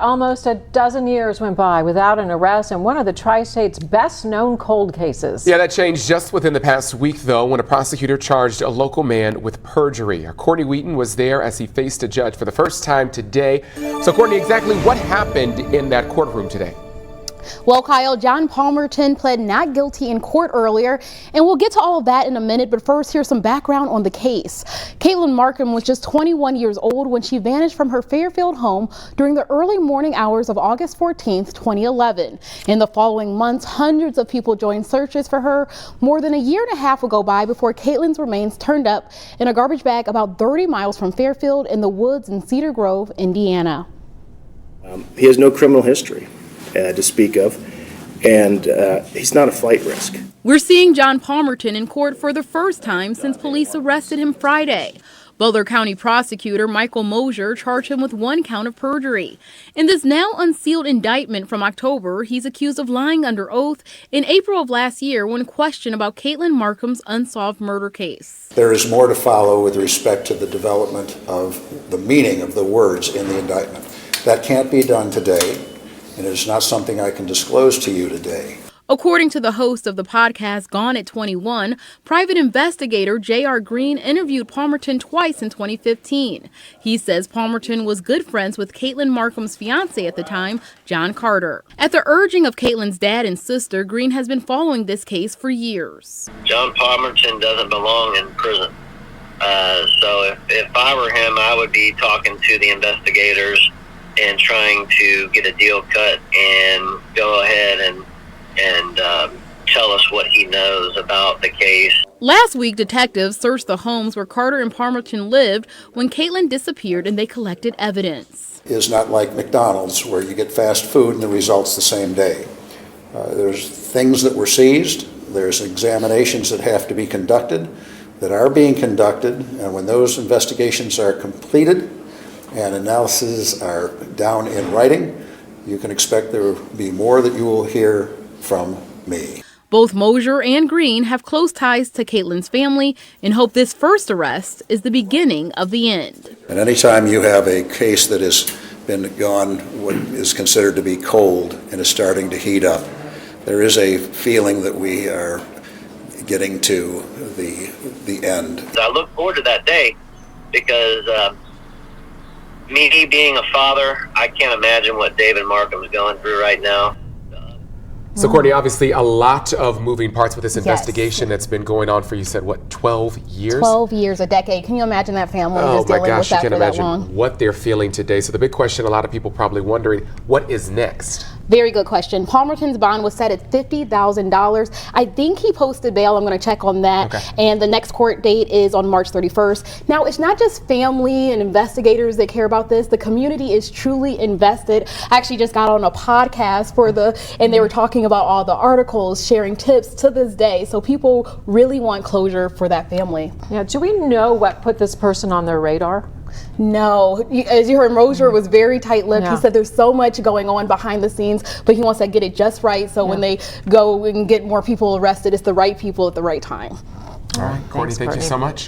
Almost a dozen years went by without an arrest in one of the tri-state's best-known cold cases. Yeah, that changed just within the past week, though, when a prosecutor charged a local man with perjury. Courtney Wheaton was there as he faced a judge for the first time today. So, Courtney, exactly what happened in that courtroom today? Well, Kyle, John Palmerton pled not guilty in court earlier, and we'll get to all of that in a minute, but first, here's some background on the case. Katelyn Markham was just 21 years old when she vanished from her Fairfield home during the early morning hours of August 14th, 2011. In the following months, hundreds of people joined searches for her. More than a year and a half will go by before Katelyn's remains turned up in a garbage bag about 30 miles from Fairfield in the woods in Cedar Grove, Indiana. He has no criminal history to speak of, and he's not a flight risk. We're seeing John Palmerton in court for the first time since police arrested him Friday. Butler County prosecutor Michael Mosier charged him with one count of perjury. In this now unsealed indictment from October, he's accused of lying under oath in April of last year when questioned about Katelyn Markham's unsolved murder case. There is more to follow with respect to the development of the meaning of the words in the indictment. That can't be done today, and it is not something I can disclose to you today. According to the host of the podcast Gone at 21, private investigator J.R. Green interviewed Palmerton twice in 2015. He says Palmerton was good friends with Katelyn Markham's fiance at the time, John Carter. At the urging of Katelyn's dad and sister, Green has been following this case for years. John Palmerton doesn't belong in prison. So if I were him, I would be talking to the investigators and trying to get a deal cut and go ahead and tell us what he knows about the case. Last week, detectives searched the homes where Carter and Palmerton lived when Katelyn disappeared, and they collected evidence. It's not like McDonald's where you get fast food and the results the same day. There's things that were seized, there's examinations that have to be conducted, that are being conducted, and when those investigations are completed and analyses are down in writing, you can expect there will be more that you will hear from me. Both Mosier and Green have close ties to Katelyn's family and hope this first arrest is the beginning of the end. And anytime you have a case that has been gone what is considered to be cold and is starting to heat up, there is a feeling that we are getting to the end. I look forward to that day because me being a father, I can't imagine what David Markham is going through right now. So, Courtney, obviously a lot of moving parts with this investigation that's been going on for, you said, what, 12 years? 12 years, a decade. Can you imagine that family Oh just my dealing gosh, with you that can for that imagine long? what they're feeling today. So the big question, a lot of people probably wondering, what is next? Very good question. Palmerton's bond was set at $50,000. I think he posted bail. I'm going to check on that. Okay. And the next court date is on March 31st. Now, it's not just family and investigators that care about this. The community is truly invested. I actually just got on a podcast and they were talking about all the articles, sharing tips to this day. So people really want closure for that family. Yeah, do we know what put this person on their radar? No, as you heard, Mosier was very tight-lipped. Yeah. He said there's so much going on behind the scenes, but he wants to get it just right. So when they go and get more people arrested, it's the right people at the right time. All right, Courtney, thank you so much.